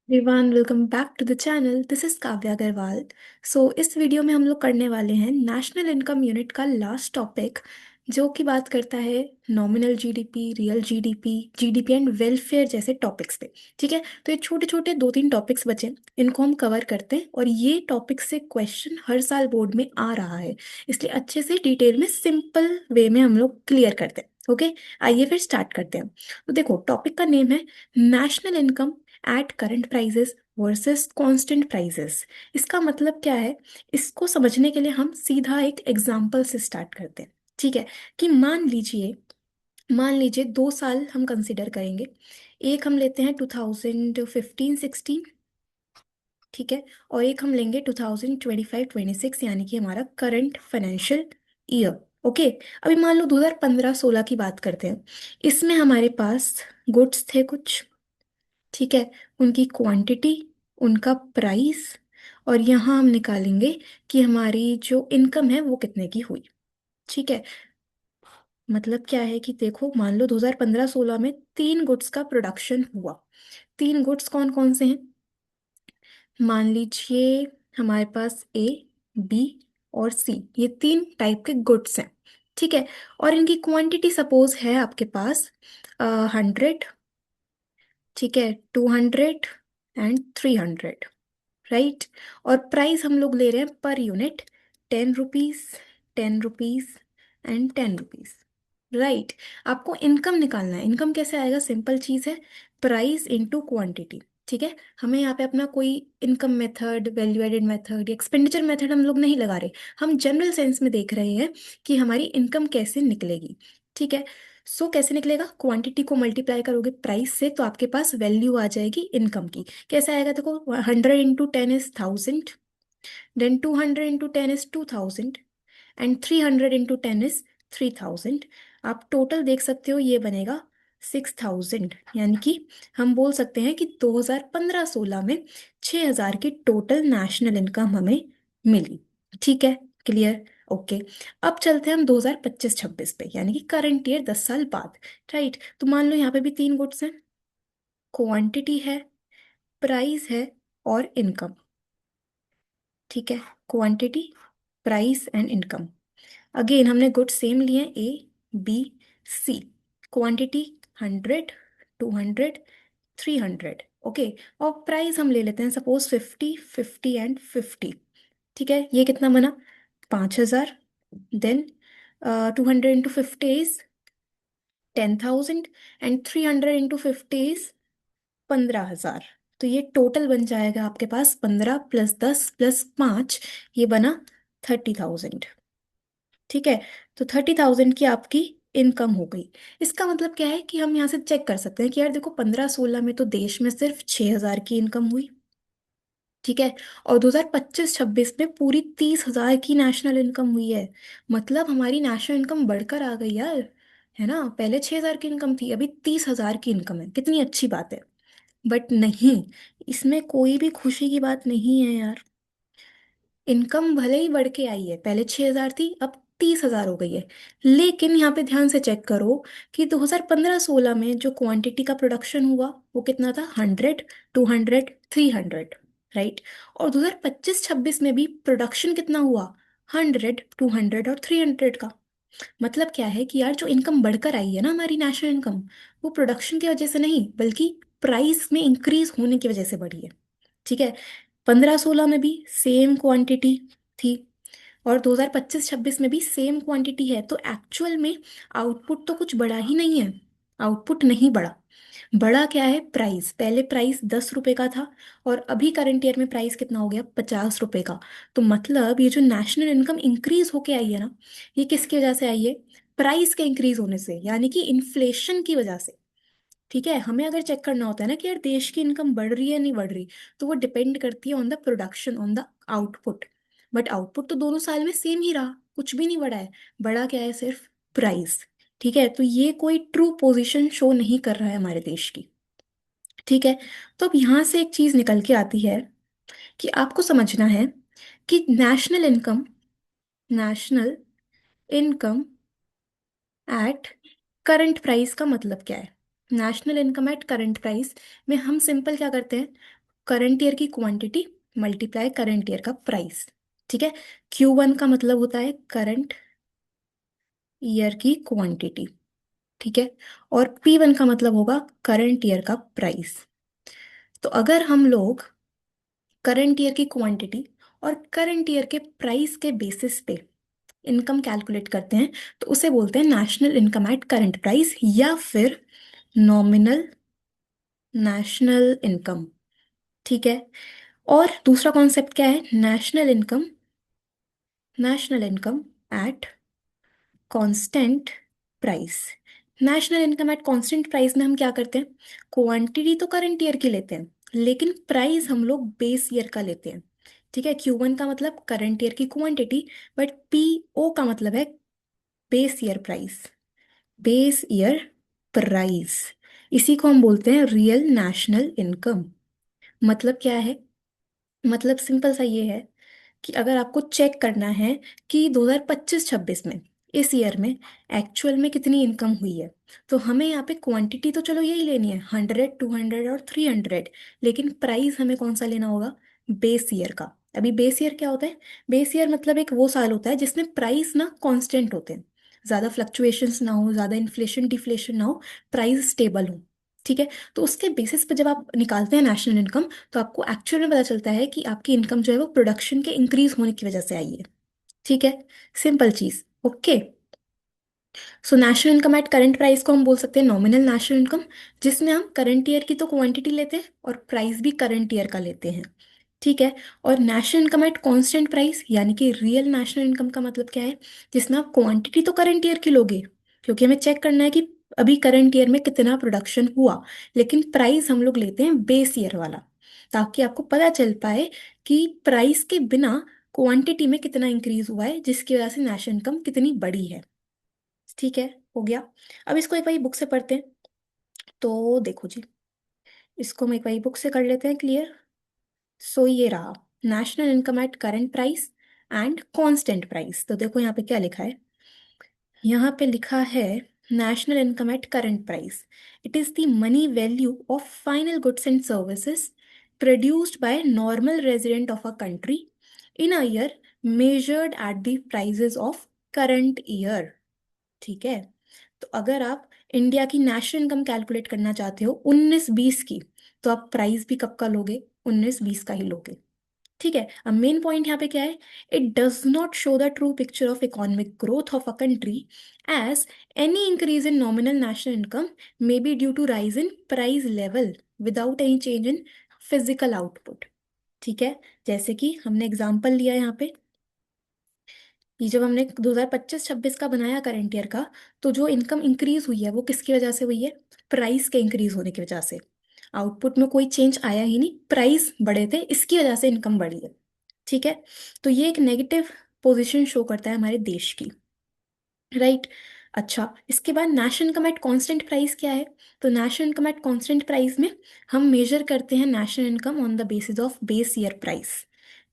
Everyone welcome back to the channel. This is Kavya Agarwal. इस video में हम लोग करने वाले हैं नेशनल इनकम यूनिट का लास्ट टॉपिक, जो कि बात करता है nominal GDP, real GDP, GDP and welfare जैसे टॉपिक्स पे। ठीक है, तो ये छोटे छोटे दो तीन टॉपिक्स बचे, इनको हम कवर करते हैं और ये टॉपिक से क्वेश्चन हर साल बोर्ड में आ रहा है, इसलिए अच्छे से डिटेल में सिंपल वे में हम लोग क्लियर करते हैं। ओके, आइए फिर स्टार्ट करते हैं। तो देखो, टॉपिक का नेम है national income at current prices versus constant prices. इसका मतलब क्या है? इसको समझने के लिए हम सीधा एक एग्जांपल से स्टार्ट करते हैं। ठीक है, कि मान लीजिए 2 साल हम कंसिडर करेंगे। एक हम लेते हैं 2015-16, ठीक है, और एक हम लेंगे 2025-26, यानी कि हमारा करंट फाइनेंशियल ईयर। ओके, अभी मान लो 2015-16 की बात करते हैं। इसमें हमारे पास गुड्स थे कुछ, ठीक है, उनकी क्वांटिटी, उनका प्राइस, और यहाँ हम निकालेंगे कि हमारी जो इनकम है वो कितने की हुई। ठीक है, मतलब क्या है कि देखो, मान लो 2015-16 में तीन गुड्स का प्रोडक्शन हुआ। तीन गुड्स कौन कौन से हैं? मान लीजिए हमारे पास ए, बी और सी, ये तीन टाइप के गुड्स हैं। ठीक है, और इनकी क्वांटिटी सपोज है आपके पास 100, ठीक है, 200 एंड 300, राइट। और प्राइस हम लोग ले रहे हैं per unit, 10 rupees, 10 rupees and 10 rupees, right. आपको इनकम निकालना है। इनकम कैसे आएगा? सिंपल चीज है, प्राइस इंटू क्वांटिटी। ठीक है, हमें यहाँ पे अपना कोई income method, value added method या एक्सपेंडिचर मेथड हम लोग नहीं लगा रहे। हम जनरल सेंस में देख रहे हैं कि हमारी इनकम कैसे निकलेगी। ठीक है, कैसे निकलेगा? क्वांटिटी को मल्टीप्लाई करोगे प्राइस से तो आपके पास वैल्यू आ जाएगी इनकम की। कैसे आएगा? देखो, 100 into 10 is 1000, then 200 into 10 is 2000, and 300 into 10 is 3000। आप टोटल देख सकते हो, ये बनेगा 6000। यानी कि हम बोल सकते हैं कि 2015-16 में 6000 की टोटल नेशनल इनकम हमें मिली। ठीक है, क्लियर? ओके, अब चलते हैं हम 2025-26 पे, यानी कि करंट ईयर, 10 साल बाद। राइट, तो मान लो यहाँ पे भी तीन गुड्स हैं, क्वांटिटी है, प्राइस है और इनकम। ठीक है, quantity, price and income. Again हमने गुड्स सेम लिए, ए, बी, सी। क्वांटिटी 100, 200, 300। ओके, और प्राइस हम ले लेते हैं सपोज 50, 50 एंड 50। ठीक है, ये कितना बना? 5000। Then 200 into 50 is 10,000, and 300 into 50 is 15,000। तो ये टोटल बन जाएगा आपके पास 15 + 10 + 5, ये बना 30,000। ठीक है, तो 30,000 की आपकी इनकम हो गई। इसका मतलब क्या है कि हम यहाँ से चेक कर सकते हैं कि यार देखो, 15-16 में तो देश में सिर्फ 6,000 की इनकम हुई। ठीक है, और 2025-26 में पूरी 30,000 की नेशनल इनकम हुई है। मतलब हमारी नेशनल इनकम बढ़कर आ गई यार, है ना? पहले 6,000 की इनकम थी, अभी 30,000 की इनकम है। कितनी अच्छी बात है। बट नहीं, इसमें कोई भी खुशी की बात नहीं है यार। इनकम भले ही बढ़ के आई है, पहले 6,000 थी, अब 30,000 हो गई है। लेकिन यहाँ पे ध्यान से चेक करो कि 2015-16 में जो क्वांटिटी का प्रोडक्शन हुआ वो कितना था? 100, 200, 300, राइट। और 2025-26 में भी प्रोडक्शन कितना हुआ? 100, 200 और 300 का। मतलब क्या है कि यार, जो इनकम बढ़कर आई है ना हमारी नेशनल इनकम, वो प्रोडक्शन की वजह से नहीं, बल्कि प्राइस में इंक्रीज होने की वजह से बढ़ी है। ठीक है, 15-16 में भी सेम क्वांटिटी थी, और 2025-26 में भी सेम क्वांटिटी है, तो एक्चुअल में आउटपुट तो कुछ बढ़ा ही नहीं है। आउटपुट नहीं बढ़ा। बढ़ा क्या है? प्राइस। पहले प्राइस 10 रुपए का था, और अभी करंट ईयर में प्राइस कितना हो गया? 50 रुपए का। तो मतलब ये जो नेशनल इनकम इंक्रीज होके आई है ना, ये किसकी वजह से आई है? प्राइस के इंक्रीज होने से, यानी कि इन्फ्लेशन की वजह से। ठीक है, हमें अगर चेक करना होता है ना कि यार देश की इनकम बढ़ रही है नहीं बढ़ रही, तो वो डिपेंड करती है on the production, on the output. But output तो दोनों साल में सेम ही रहा, कुछ भी नहीं बढ़ा है। बढ़ा क्या है? सिर्फ प्राइस। ठीक है, तो ये कोई ट्रू पोजीशन शो नहीं कर रहा है हमारे देश की। ठीक है, तो अब यहाँ से एक चीज निकल के आती है कि आपको समझना है कि national income at current price का मतलब क्या है। National income at current price में हम सिंपल क्या करते हैं? करंट ईयर की क्वांटिटी मल्टीप्लाई करंट ईयर का प्राइस। ठीक है, Q1 का मतलब होता है करंट ईयर की क्वांटिटी। ठीक है, और P1 का मतलब होगा करंट ईयर का प्राइस। तो अगर हम लोग करंट ईयर की क्वांटिटी और करंट ईयर के प्राइस के बेसिस पे इनकम कैलकुलेट करते हैं तो उसे बोलते हैं national income at current price, या फिर नॉमिनल नेशनल इनकम। ठीक है, और दूसरा कॉन्सेप्ट क्या है, national income at constant price. National income at constant price में हम क्या करते हैं, क्वांटिटी तो करंट ईयर की लेते हैं लेकिन प्राइस हम लोग बेस ईयर का लेते हैं। ठीक है, Q1 का मतलब करंट ईयर की क्वांटिटी, बट PO का मतलब है base year price. Base year price, इसी को हम बोलते हैं रियल नेशनल इनकम। मतलब क्या है, मतलब सिंपल सा ये है कि अगर आपको चेक करना है कि 2025-26 में, इस ईयर में एक्चुअल में कितनी इनकम हुई है, तो हमें यहाँ पे क्वांटिटी तो चलो यही लेनी है 100, 200 और 300, लेकिन प्राइस हमें कौन सा लेना होगा, बेस ईयर का। अभी बेस ईयर क्या होता है, बेस ईयर मतलब एक वो साल होता है जिसमें प्राइस ना कांस्टेंट होते हैं, ज़्यादा फ्लक्चुएशंस ना हो, ज़्यादा इन्फ्लेशन डिफ्लेशन ना हो, प्राइस स्टेबल हो। ठीक है, तो उसके बेसिस पे जब आप निकालते हैं नेशनल इनकम तो आपको एक्चुअल में पता चलता है कि आपकी इनकम जो है वो प्रोडक्शन के इंक्रीज होने की वजह से आई है। ठीक है, सिंपल चीज। Okay, so national income at current price को हम बोल सकते हैं नॉमिनल नेशनल इनकम, जिसमें हम करंट ईयर की तो क्वांटिटी लेते हैं और प्राइस भी करंट ईयर का लेते हैं। ठीक है, और national income at constant price यानी कि रियल नेशनल इनकम का मतलब क्या है, जिसमें आप क्वांटिटी तो करंट ईयर की लोगे क्योंकि हमें चेक करना है कि अभी करंट ईयर में कितना प्रोडक्शन हुआ, लेकिन प्राइस हम लोग लेते हैं बेस ईयर वाला, ताकि आपको पता चल पाए कि प्राइस के बिना क्वांटिटी में कितना इंक्रीज हुआ है, जिसकी वजह से नेशनल इनकम कितनी बड़ी है। ठीक है, हो गया। अब इसको एक बार बुक से पढ़ते हैं। तो देखो जी, इसको हम एक बार बुक से कर लेते हैं क्लियर। सो ये रहा national income at current price and constant price. तो देखो यहाँ पे क्या लिखा है, यहाँ पे लिखा है national income at current price, it is the money value of final goods and services produced by normal resident of a country in a year measured at the prices of current year. ठीक है, तो अगर आप India की national income calculate करना चाहते हो 19-20 की, तो आप प्राइस भी कब का लोगे, 19-20 का ही लोगे। ठीक है, अब मेन पॉइंट यहाँ पे क्या है, it does not show the true picture of economic growth of a country as any increase in nominal national income may be due to rise in price level without any change in physical output. ठीक है, जैसे कि हमने example लिया यहाँ पे, ये जब हमने 2025-26 का बनाया करंट ईयर का, तो जो इनकम इंक्रीज हुई है वो किसकी वजह से हुई है, प्राइस के इंक्रीज होने की वजह से। आउटपुट में कोई चेंज आया ही नहीं, प्राइस बढ़े थे इसकी वजह से इनकम बढ़ी है। ठीक है, तो ये एक नेगेटिव पोजीशन शो करता है हमारे देश की, राइट। अच्छा, इसके बाद national income at constant price क्या है, तो national income at constant price में हम मेजर करते हैं national income on the basis of base year price.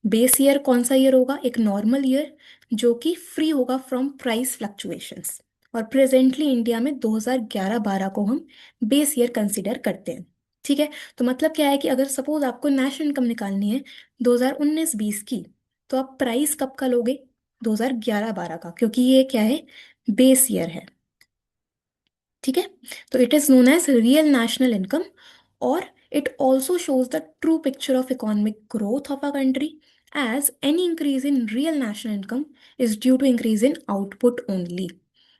Base year कौन सा ईयर होगा, एक नॉर्मल ईयर जो कि फ्री होगा फ्रॉम प्राइस फ्लक्चुएशंस, और प्रेजेंटली इंडिया में 2011-12 को हम बेस ईयर कंसिडर करते हैं। ठीक है, तो मतलब क्या है कि अगर सपोज आपको नेशनल इनकम निकालनी है 2019-20 की, तो आप प्राइस कब का लोगे, 2011-12 का, क्योंकि ये क्या है, बेस ईयर है। ठीक है, तो it is known as real national income, और it also shows the true picture of economic growth of a country as any increase in real national income is due to increase in output only.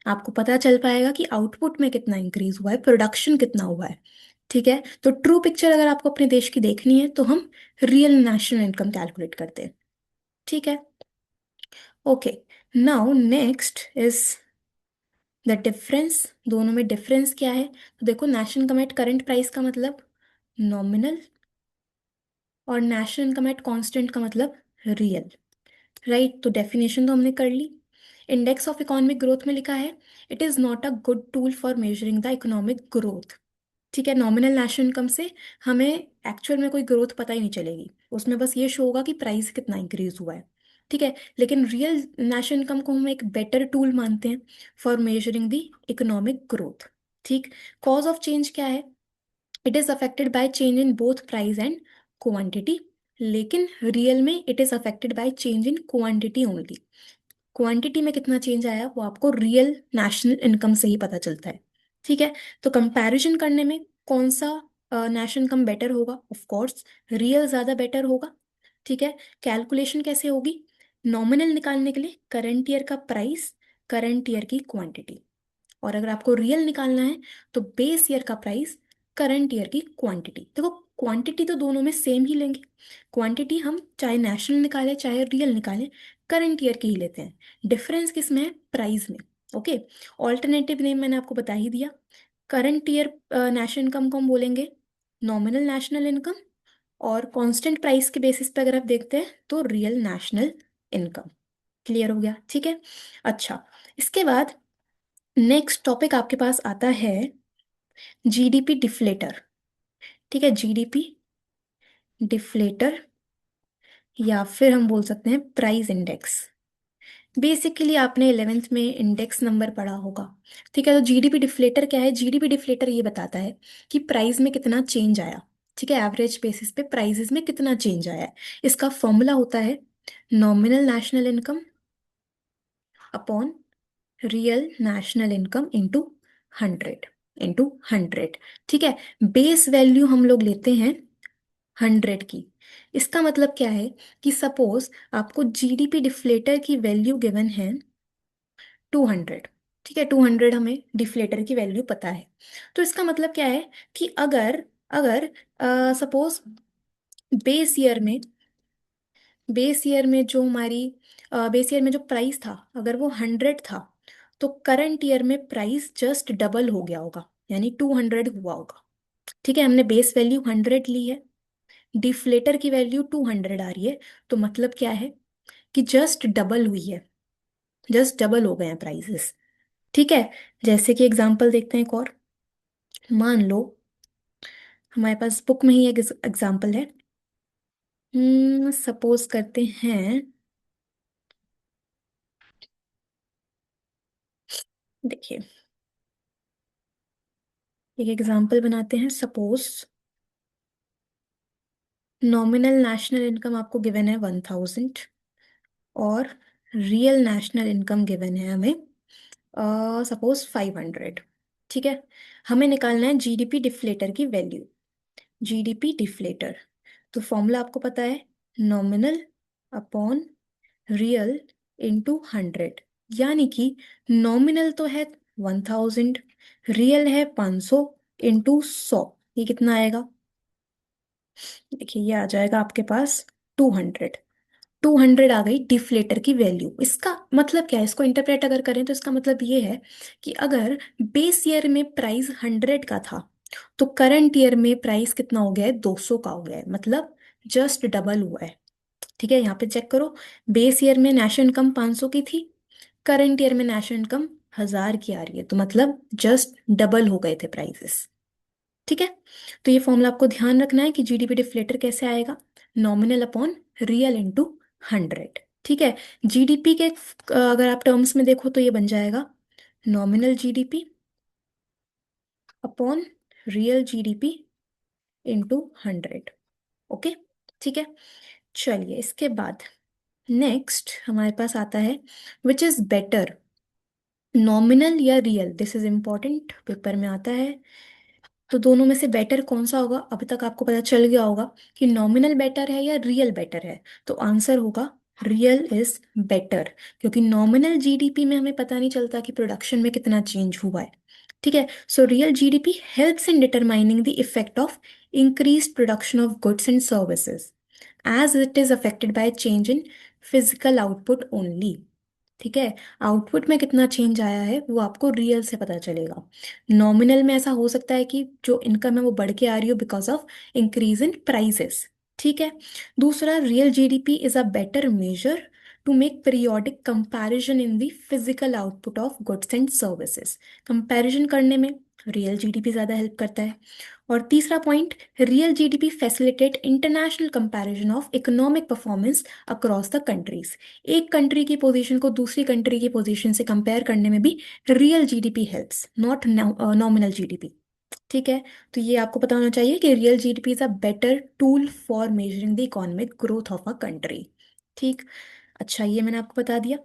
आपको पता चल पाएगा कि output में कितना increase हुआ है, प्रोडक्शन कितना हुआ है। ठीक है, तो ट्रू पिक्चर अगर आपको अपने देश की देखनी है तो हम रियल नेशनल इनकम कैलकुलेट करते हैं। ठीक है, okay, now next is the difference. दोनों में डिफरेंस क्या है, तो देखो national income at current price का मतलब नॉमिनल, और नेशनल इनकम एट कांस्टेंट का मतलब रियल, राइट। तो डेफिनेशन तो हमने कर ली। इंडेक्स ऑफ इकोनॉमिक ग्रोथ में लिखा है it is not a good tool for measuring the economic growth. ठीक है, नॉमिनल नेशनल इनकम से हमें एक्चुअल में कोई ग्रोथ पता ही नहीं चलेगी, उसमें बस ये शो होगा कि प्राइस कितना इंक्रीज हुआ है। ठीक है, लेकिन रियल नेशनल इनकम को हम एक बेटर टूल मानते हैं for measuring the economic growth. ठीक, कॉज ऑफ चेंज क्या है, it is affected by change in both price and quantity, लेकिन रियल में it is affected by change in quantity only. Quantity में कितना चेंज आया वो आपको रियल नेशनल इनकम से ही पता चलता है। ठीक है, तो कंपैरिजन करने में कौन सा नेशनल इनकम बेटर होगा? ऑफ कोर्स रियल ज़्यादा बेटर होगा। ठीक है, कैलकुलेशन कैसे होगी? नॉमिनल निकालने के लिए करंट ईयर का प्राइस, करंट ईयर की क्वांटिटी, और अगर आपको रियल निकालना है तो बेस ईयर का प्राइस, करंट ईयर की क्वांटिटी। देखो क्वांटिटी तो दोनों में सेम ही लेंगे, क्वांटिटी हम चाहे नेशनल निकालें चाहे रियल निकालें करंट ईयर की ही लेते हैं। डिफरेंस किस में है? प्राइस में। ओके, ऑल्टरनेटिव नेम मैंने आपको बता ही दिया। करंट ईयर नेशनल इनकम को हम बोलेंगे नॉमिनल नेशनल इनकम, और कांस्टेंट प्राइस के बेसिस पे अगर आप देखते हैं तो रियल नेशनल इनकम। क्लियर हो गया? ठीक है, अच्छा, इसके बाद नेक्स्ट टॉपिक आपके पास आता है जीडीपी डिफ्लेटर। ठीक है, जीडीपी डिफ्लेटर, या फिर हम बोल सकते हैं प्राइस इंडेक्स। बेसिकली आपने 11th में इंडेक्स नंबर पढ़ा होगा। ठीक है, तो जीडीपी डिफ्लेटर क्या है? जीडीपी डिफ्लेटर ये बताता है कि प्राइस में कितना चेंज आया। ठीक है, एवरेज बेसिस पे प्राइसेस में कितना चेंज आया है। इसका फॉर्मूला होता है nominal national income upon real national income into 100, into 100। ठीक है, बेस वैल्यू हम लोग लेते हैं 100 की। इसका मतलब क्या है कि सपोज आपको जीडीपी डिफ्लेटर की वैल्यू गिवन है 200। ठीक है, 200 हमें डिफ्लेटर की वैल्यू पता है। तो इसका मतलब क्या है कि अगर अगर सपोज बेस ईयर में बेस ईयर में जो हमारी बेस ईयर में जो प्राइस था अगर वो 100 था, तो करंट ईयर में प्राइस जस्ट डबल हो गया होगा, यानी 200 हुआ होगा। ठीक है, हमने बेस वैल्यू 100 ली है, डिफ्लेटर की वैल्यू 200 आ रही है, तो मतलब क्या है कि जस्ट डबल हुई है, जस्ट डबल हो गए हैं प्राइसेस। ठीक है, जैसे कि एग्जांपल देखते हैं एक और। मान लो हमारे पास बुक में ही एक एग्जांपल है। सपोज करते हैं, देखिए एक एग्जांपल बनाते हैं। सपोज नॉमिनल नेशनल इनकम आपको गिवन है 1000, और रियल नेशनल इनकम गिवन है हमें सपोज 500। ठीक है, हमें निकालना है जीडीपी डिफ्लेटर की वैल्यू। जीडीपी डिफ्लेटर, तो फॉर्मूला आपको पता है नॉमिनल अपॉन रियल इंटू 100, यानी कि नॉमिनल तो है 1000, रियल है 500, इंटू 100, ये कितना आएगा? देखिए ये आ जाएगा आपके पास 200। 200 आ गई डिफ्लेटर की वैल्यू। इसका मतलब क्या है? इसको इंटरप्रेट अगर करें तो इसका मतलब ये है कि अगर बेस ईयर में प्राइस 100 का था, तो करंट ईयर में प्राइस कितना हो गया है? 200 का हो गया है, मतलब जस्ट डबल हुआ है। ठीक है, यहाँ पे चेक करो, बेस ईयर में नेशनल इनकम 500 की थी, करंट ईयर में नेशनल इनकम 1000 की आ रही है, तो मतलब जस्ट डबल हो गए थे प्राइसेस। ठीक है, तो ये फॉर्मूला आपको ध्यान रखना है कि जीडीपी डिफ्लेटर कैसे आएगा, नॉमिनल अपॉन रियल इंटू 100। ठीक है, जीडीपी के अगर आप टर्म्स में देखो तो ये बन जाएगा nominal GDP upon real GDP into 100। Okay, ठीक है, चलिए इसके बाद नेक्स्ट हमारे पास आता है विच इज बेटर, नॉमिनल या real. This is important, paper में आता है। तो दोनों में से बेटर कौन सा होगा? अभी तक आपको पता चल गया होगा कि नॉमिनल बेटर है या रियल बेटर है, तो आंसर होगा रियल इज बेटर, क्योंकि नॉमिनल जीडीपी में हमें पता नहीं चलता कि प्रोडक्शन में कितना चेंज हुआ है। ठीक है, so real GDP helps in determining the effect of increase production of goods and services as it is affected by change in physical output only. ठीक है, आउटपुट में कितना चेंज आया है वो आपको रियल से पता चलेगा। नॉमिनल में ऐसा हो सकता है कि जो इनकम है वो बढ़ के आ रही हो because of increase in prices. ठीक है, दूसरा real GDP is a better measure to make periodic comparison in the physical output of goods and services. Comparison करने में रियल जीडीपी ज़्यादा हेल्प करता है। और तीसरा point, real GDP facilitate international comparison of economic performance across the countries. एक country की position को दूसरी कंट्री की पोजीशन से कंपेयर करने में भी real GDP helps, not nominal GDP. ठीक है, तो ये आपको पता होना चाहिए कि real GDP is a better tool for measuring the economic growth of a country. ठीक। अच्छा, ये मैंने आपको बता दिया।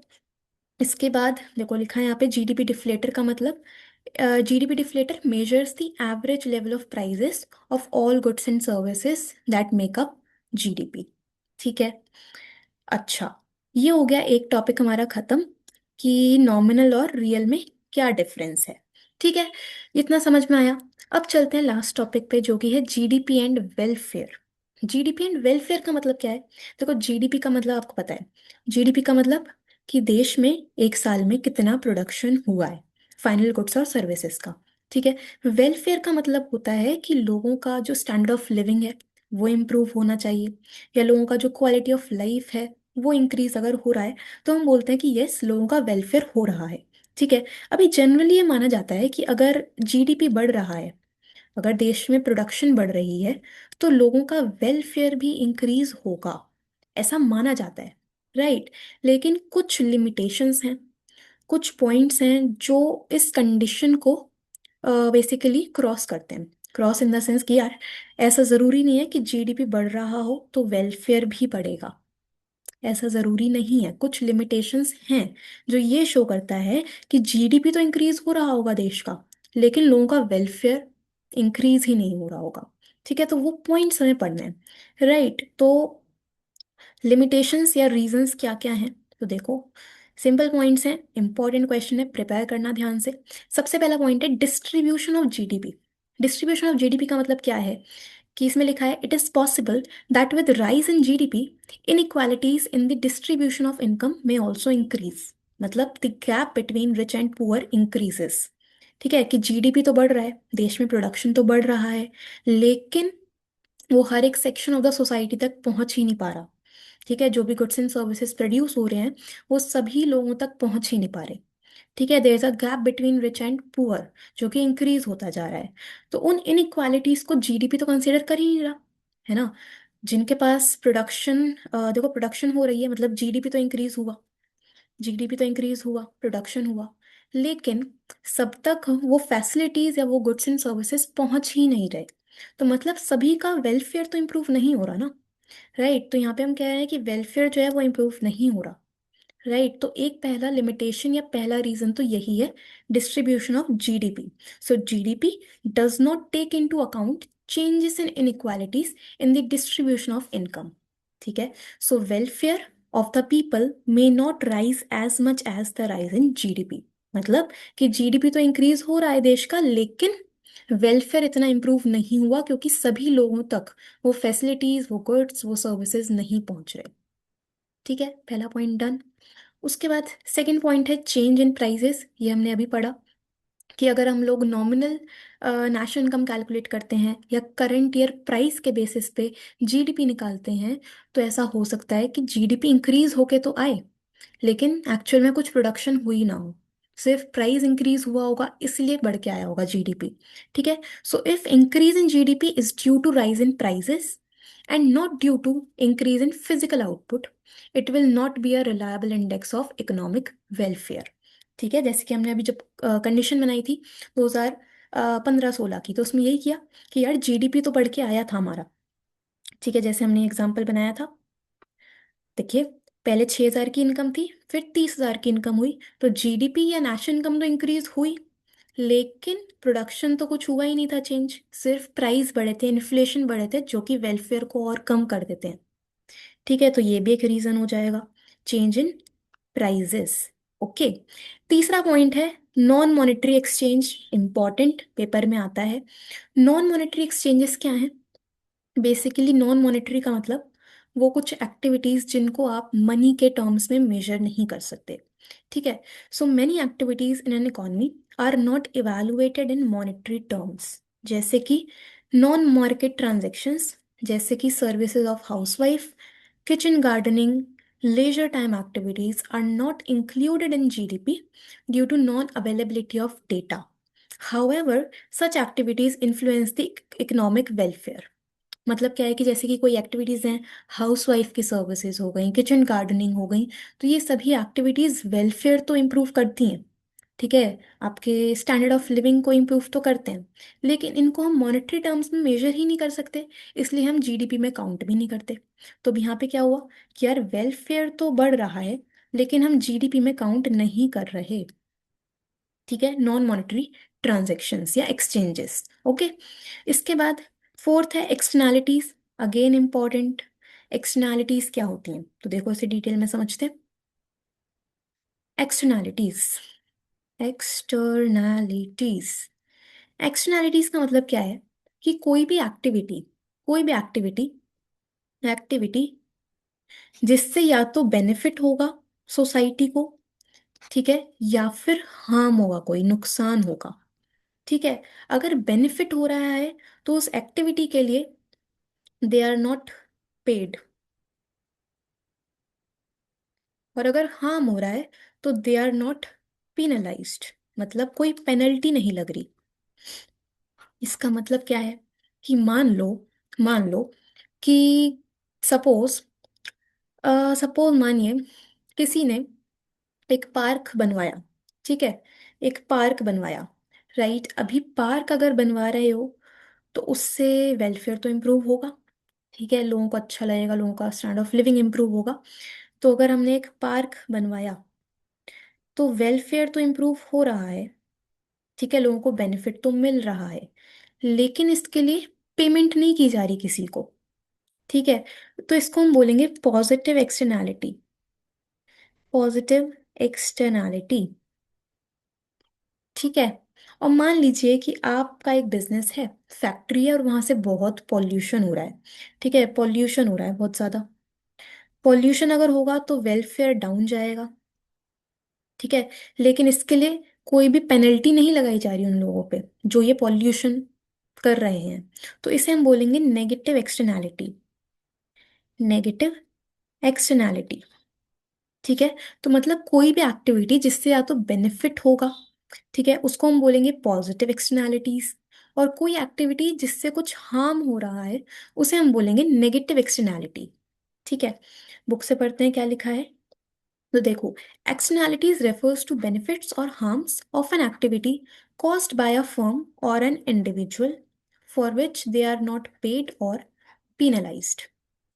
इसके बाद देखो लिखा है यहाँ पे जीडीपी डिफ्लेटर का मतलब, GDP deflator measures the average level of prices of all goods and services that make up GDP. ठीक है। अच्छा, ये हो गया एक टॉपिक हमारा खत्म कि नॉमिनल और रियल में क्या डिफरेंस है। ठीक है, इतना समझ में आया। अब चलते हैं लास्ट टॉपिक पे जो कि है GDP and welfare. GDP and welfare का मतलब क्या है? देखो, जीडीपी का मतलब आपको पता है। जीडीपी का मतलब कि देश में एक साल में कितना प्रोडक्शन हुआ है, फाइनल गुड्स और सर्विसेज का। ठीक है। वेलफेयर का मतलब होता है कि लोगों का जो स्टैंडर्ड ऑफ लिविंग है वो इम्प्रूव होना चाहिए, या लोगों का जो क्वालिटी ऑफ लाइफ है वो इंक्रीज अगर हो रहा है, तो हम बोलते हैं कि यस, लोगों का वेलफेयर हो रहा है। ठीक है। अभी जनरली ये माना जाता है कि अगर जीडीपी बढ़ रहा है, अगर देश में प्रोडक्शन बढ़ रही है, तो लोगों का वेलफेयर भी इंक्रीज होगा, ऐसा माना जाता है। राइट। लेकिन कुछ लिमिटेशंस हैं, कुछ पॉइंट्स हैं जो इस कंडीशन को बेसिकली क्रॉस करते हैं। क्रॉस इन द सेंस कि यार, ऐसा जरूरी नहीं है कि जीडीपी बढ़ रहा हो तो वेलफेयर भी बढ़ेगा, ऐसा जरूरी नहीं है। कुछ लिमिटेशंस हैं जो ये शो करता है कि जीडीपी तो इंक्रीज हो रहा होगा देश का, लेकिन लोगों का वेलफेयर इंक्रीज ही नहीं हो रहा होगा। ठीक है, तो वो पॉइंट्स हमें पढ़ने हैं। राइट। तो लिमिटेशंस या रीजंस क्या क्या हैं, तो देखो, सिंपल पॉइंट्स हैं, इंपॉर्टेंट क्वेश्चन है, प्रिपेयर करना ध्यान से। सबसे पहला पॉइंट है distribution of GDP. Distribution of GDP का मतलब क्या है कि इसमें लिखा है it is possible that with rise in GDP inequalities in the distribution of income में ऑल्सो इंक्रीज। मतलब the gap between rich and poor increases. ठीक है, कि जीडीपी तो बढ़ रहा है, देश में प्रोडक्शन तो बढ़ रहा है, लेकिन वो हर एक सेक्शन ऑफ द सोसाइटी तक पहुंच ही नहीं पा रहा। ठीक है, जो भी गुड्स एंड सर्विसेज प्रोड्यूस हो रहे हैं वो सभी लोगों तक पहुंच ही नहीं पा रहे। ठीक है, there is a gap between rich and poor जो कि इंक्रीज होता जा रहा है। तो उन इनइक्वालिटीज को जीडीपी तो कंसीडर कर ही नहीं रहा, है ना। जिनके पास प्रोडक्शन, देखो प्रोडक्शन हो रही है मतलब जीडीपी तो इंक्रीज हुआ, जीडीपी तो इंक्रीज हुआ, प्रोडक्शन हुआ, लेकिन सब तक वो फैसिलिटीज या वो गुड्स एंड सर्विसेज पहुंच ही नहीं रहे। तो मतलब सभी का वेलफेयर तो इम्प्रूव नहीं हो रहा ना। राइट, तो यहाँ पे हम कह रहे हैं कि वेलफेयर जो है वो इम्प्रूव नहीं हो रहा। राइट, तो एक पहला लिमिटेशन या पहला रीजन तो यही है, distribution of GDP. So GDP does not take into account changes in inequalities in the distribution of income. ठीक है, so welfare of the people may not rise as much as the rise in GDP. मतलब कि GDP तो increase हो रहा है देश का, लेकिन वेलफेयर इतना इंप्रूव नहीं हुआ क्योंकि सभी लोगों तक वो फैसिलिटीज, वो गुड्स, वो सर्विसेज नहीं पहुंच रहे। ठीक है, पहला पॉइंट डन। उसके बाद सेकंड पॉइंट है चेंज इन प्राइजेस। ये हमने अभी पढ़ा कि अगर हम लोग नॉमिनल नेशनल इनकम कैलकुलेट करते हैं या करंट ईयर प्राइस के बेसिस पे जीडीपी निकालते हैं, तो ऐसा हो सकता है कि जीडीपी इंक्रीज होके तो आए, लेकिन एक्चुअल में कुछ प्रोडक्शन हुई ना हो, सिर्फ प्राइस इंक्रीज हुआ होगा इसलिए बढ़ के आया होगा जीडीपी। ठीक है, so if increase in GDP is due to rise in prices and not due to increase in physical output, it will not be a reliable index of economic welfare. ठीक है, जैसे कि हमने अभी जब कंडीशन बनाई थी 2015-16 की, तो उसमें यही किया कि यार जीडीपी तो बढ़ के आया था हमारा। ठीक है, जैसे हमने एग्जाम्पल बनाया था, देखिए, पहले 6,000 की इनकम थी, फिर 30,000 की इनकम हुई, तो जीडीपी या नेशनल इनकम तो इंक्रीज हुई, लेकिन प्रोडक्शन तो कुछ हुआ ही नहीं था चेंज, सिर्फ प्राइस बढ़े थे, इन्फ्लेशन बढ़े थे, जो कि वेलफेयर को और कम कर देते हैं। ठीक है, तो ये भी एक रीजन हो जाएगा, चेंज इन प्राइजेस। ओके। तीसरा पॉइंट है non monetary exchange, important, paper में आता है। नॉन मॉनेटरी एक्सचेंजेस क्या है? बेसिकली नॉन मॉनेटरी का मतलब वो कुछ एक्टिविटीज जिनको आप मनी के टर्म्स में मेजर नहीं कर सकते। ठीक है, so many activities in an economy are not evaluated in monetary terms, जैसे कि नॉन मार्केट ट्रांजेक्शन्स, जैसे कि services of housewife, kitchen gardening, leisure time activities are not included in GDP due to non availability of data. However, such activities influence the economic welfare. मतलब क्या है कि जैसे कि कोई एक्टिविटीज़ हैं, हाउस वाइफ की सर्विसेज हो गई, किचन गार्डनिंग हो गई, तो ये सभी एक्टिविटीज़ वेलफेयर तो इम्प्रूव करती हैं, ठीक है, आपके स्टैंडर्ड ऑफ लिविंग को इम्प्रूव तो करते हैं, लेकिन इनको हम मॉनेटरी टर्म्स में मेजर ही नहीं कर सकते, इसलिए हम जीडीपी में काउंट भी नहीं करते। तो अब यहाँ पे क्या हुआ कि यार वेलफेयर तो बढ़ रहा है, लेकिन हम जीडीपी में काउंट नहीं कर रहे। ठीक है, नॉन मॉनेटरी ट्रांजेक्शन्स या एक्सचेंजेस। ओके, इसके बाद फोर्थ है एक्सटर्नैलिटीज, अगेन इंपॉर्टेंट। एक्सटर्नैलिटीज क्या होती हैं, तो देखो इसे डिटेल में समझते हैं। एक्सटर्नैलिटीज, एक्सटर्नैलिटीज, एक्सटर्नैलिटीज का मतलब क्या है कि कोई भी एक्टिविटी एक्टिविटी जिससे या तो बेनिफिट होगा सोसाइटी को, ठीक है, या फिर हार्म होगा, कोई नुकसान होगा। ठीक है, अगर बेनिफिट हो रहा है तो उस एक्टिविटी के लिए दे आर नॉट पेड, और अगर हार्म हो रहा है तो दे आर नॉट पेनलाइज्ड, मतलब कोई पेनल्टी नहीं लग रही। इसका मतलब क्या है कि मान लो कि सपोज सपोज मानिए किसी ने एक पार्क बनवाया। ठीक है, एक पार्क बनवाया, राइट। अभी पार्क अगर बनवा रहे हो तो उससे वेलफेयर तो इम्प्रूव होगा, ठीक है, लोगों को अच्छा लगेगा, लोगों का स्टैंडर्ड ऑफ लिविंग इम्प्रूव होगा। तो अगर हमने एक पार्क बनवाया तो वेलफेयर तो इम्प्रूव हो रहा है, ठीक है, लोगों को बेनिफिट तो मिल रहा है, लेकिन इसके लिए पेमेंट नहीं की जा रही किसी को। ठीक है, तो इसको हम बोलेंगे पॉजिटिव एक्सटर्नैलिटी, पॉजिटिव एक्सटर्नैलिटी। ठीक है, और मान लीजिए कि आपका एक बिजनेस है, फैक्ट्री है, और वहां से बहुत पॉल्यूशन हो रहा है। ठीक है, पॉल्यूशन हो रहा है बहुत ज्यादा। पॉल्यूशन अगर होगा तो वेलफेयर डाउन जाएगा। ठीक है, लेकिन इसके लिए कोई भी पेनल्टी नहीं लगाई जा रही उन लोगों पे जो ये पॉल्यूशन कर रहे हैं। तो इसे हम बोलेंगे नेगेटिव एक्सटर्नैलिटी, नेगेटिव एक्सटर्नैलिटी। ठीक है, तो मतलब कोई भी एक्टिविटी जिससे या तो बेनिफिट होगा, ठीक है, उसको हम बोलेंगे पॉजिटिव एक्सटर्नैलिटीज। और कोई एक्टिविटी जिससे कुछ हार्म हो रहा है उसे हम बोलेंगे नेगेटिव एक्सटर्नैलिटी। ठीक है, बुक से पढ़ते हैं क्या लिखा है। तो देखो, externalities refers to benefits or harms of an activity caused by a firm or an individual for which they are not paid or penalized।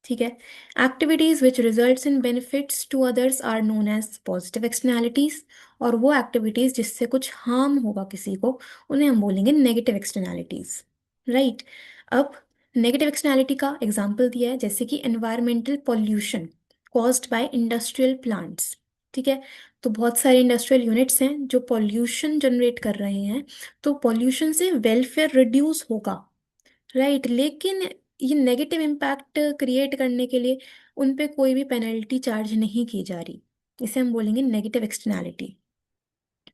ठीक है, activities which results in benefits to others are known as positive externalities, और वो activities जिससे कुछ harm होगा किसी को उन्हें हम बोलेंगे negative externalities। राइट, अब नेगेटिव एक्सटर्नैलिटी का एग्जाम्पल दिया है, जैसे कि environmental pollution caused by industrial plants. ठीक है, तो बहुत सारे इंडस्ट्रियल यूनिट्स हैं जो पॉल्यूशन जनरेट कर रहे हैं, तो पॉल्यूशन से वेलफेयर रिड्यूस होगा, राइट, लेकिन ये नेगेटिव इम्पैक्ट क्रिएट करने के लिए उन पे कोई भी पेनल्टी चार्ज नहीं की जा रही। इसे हम बोलेंगे नेगेटिव एक्सटर्नैलिटी।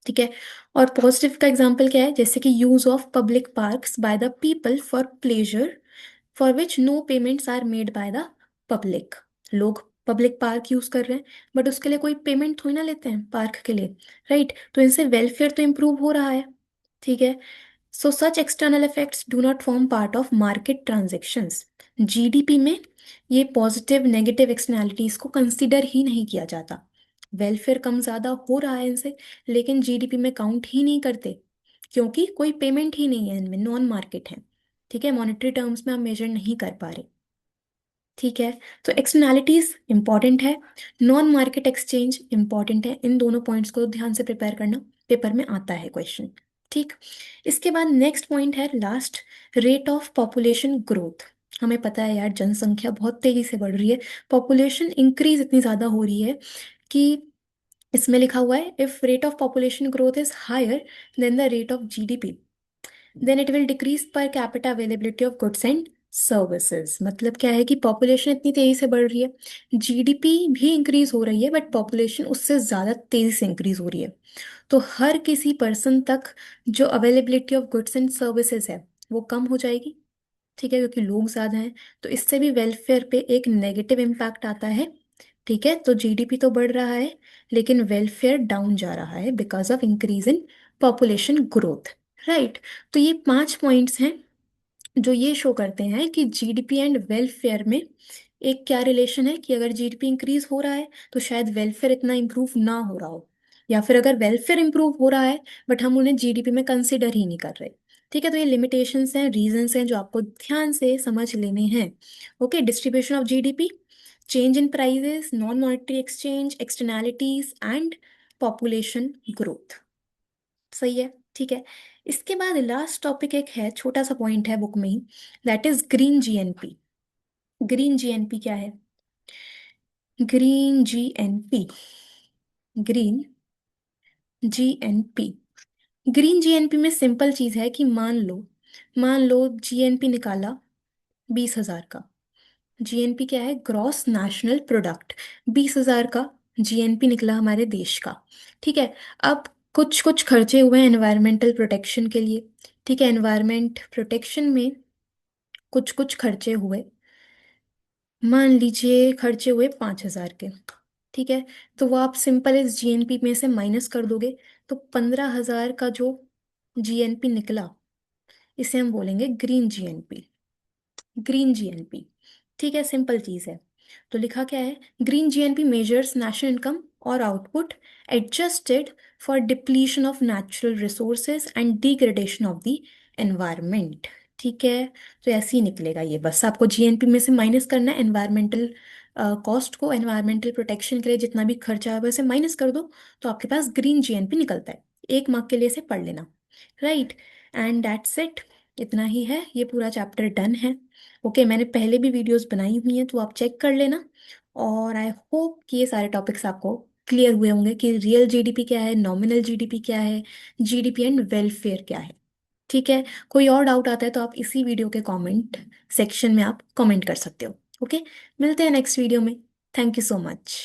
ठीक है, और पॉजिटिव का एग्जांपल क्या है, जैसे कि use of public parks by the people for pleasure for which no payments are made by the public. लोग पब्लिक पार्क यूज कर रहे हैं, बट उसके लिए कोई पेमेंट थोड़ी ना लेते हैं पार्क के लिए, राइट, तो इनसे वेलफेयर तो इम्प्रूव हो रहा है। ठीक है, so such external effects do not form part of market transactions. GDP में ये पॉजिटिव नेगेटिव एक्सटर्नैलिटीज को कंसिडर ही नहीं किया जाता। वेलफेयर कम ज्यादा हो रहा है इनसे, लेकिन जीडीपी में काउंट ही नहीं करते, क्योंकि कोई पेमेंट ही नहीं है इनमें, नॉन मार्केट है। ठीक है, मॉनेटरी टर्म्स में हम मेजर नहीं कर पा रहे। ठीक है, तो एक्सटर्नैलिटीज इंपॉर्टेंट है, नॉन मार्केट एक्सचेंज इंपॉर्टेंट है, इन दोनों पॉइंट्स को ध्यान से प्रिपेयर करना, पेपर में आता है क्वेश्चन। ठीक, इसके बाद नेक्स्ट पॉइंट है last, rate of population growth. हमें पता है यार जनसंख्या बहुत तेजी से बढ़ रही है, पॉपुलेशन इंक्रीज इतनी ज्यादा हो रही है कि इसमें लिखा हुआ है if rate of population growth is higher than the rate of GDP then it will decrease per capita availability of goods and services. मतलब क्या है कि पॉपुलेशन इतनी तेजी से बढ़ रही है, जीडीपी भी इंक्रीज हो रही है, बट पॉपुलेशन उससे ज्यादा तेजी से इंक्रीज हो रही है। तो हर किसी पर्सन तक जो availability of goods and services है वो कम हो जाएगी। ठीक है, क्योंकि लोग ज्यादा हैं, तो इससे भी वेलफेयर पे एक नेगेटिव इम्पैक्ट आता है। ठीक है, तो जीडीपी तो बढ़ रहा है, लेकिन वेलफेयर डाउन जा रहा है because of increase in population growth. Right, तो ये 5 पॉइंट्स हैं जो ये शो करते हैं कि जीडीपी एंड वेलफेयर में एक क्या रिलेशन है, कि अगर जीडीपी इंक्रीज हो रहा है तो शायद वेलफेयर इतना इंप्रूव ना हो रहा हो। या फिर अगर वेलफेयर इंप्रूव हो रहा है बट हम उन्हें जीडीपी में कंसिडर ही नहीं कर रहे। ठीक है, तो ये लिमिटेशंस हैं, रीजंस हैं जो आपको ध्यान से समझ लेने हैं। Okay, distribution of GDP, change in prices, non monetary exchange, externalities and population growth. सही है, ठीक है। इसके बाद लास्ट टॉपिक एक है, छोटा सा पॉइंट है बुक में ही, that is green GNP. Green GNP क्या है? Green GNP, green GNP, green GNP में सिंपल चीज है कि मान लो जीएनपी निकाला 20,000 का। जीएनपी क्या है? Gross national product. 20,000 का जीएनपी निकला हमारे देश का। ठीक है। अब कुछ कुछ खर्चे हुए हैं एनवायरमेंटल प्रोटेक्शन के लिए। ठीक है, एनवायरमेंट प्रोटेक्शन में कुछ कुछ खर्चे हुए, मान लीजिए खर्चे हुए 5,000 के। ठीक है, तो वो आप सिंपल इस जीएनपी में से माइनस कर दोगे, तो 15,000 का जो जीएनपी निकला, इसे हम बोलेंगे ग्रीन जीएनपी। ग्रीन जीएनपी, ठीक है, सिंपल चीज है। तो लिखा क्या है? Green GNP measures national income और output adjusted for depletion of natural resources and degradation of the environment. ठीक है, तो ऐसे ही निकलेगा ये, बस आपको जीएनपी में से माइनस करना है एनवायरमेंटल कॉस्ट को, एनवायरमेंटल प्रोटेक्शन के लिए जितना भी खर्चा है वैसे माइनस कर दो, तो आपके पास ग्रीन जीएनपी निकलता है। 1 मार्क के लिए इसे पढ़ लेना। राइट, एंड दैट्स इट, इतना ही है, ये पूरा चैप्टर डन है। ओके, मैंने पहले भी वीडियोस बनाई हुई हैं तो आप चेक कर लेना। और आई होप कि ये सारे टॉपिक्स आपको क्लियर हुए होंगे कि रियल जीडीपी क्या है, नॉमिनल जीडीपी क्या है, जीडीपी एंड वेलफेयर क्या है। ठीक है, कोई और डाउट आता है तो आप इसी वीडियो के कमेंट सेक्शन में आप कमेंट कर सकते हो। ओके, मिलते हैं नेक्स्ट वीडियो में। Thank you so much.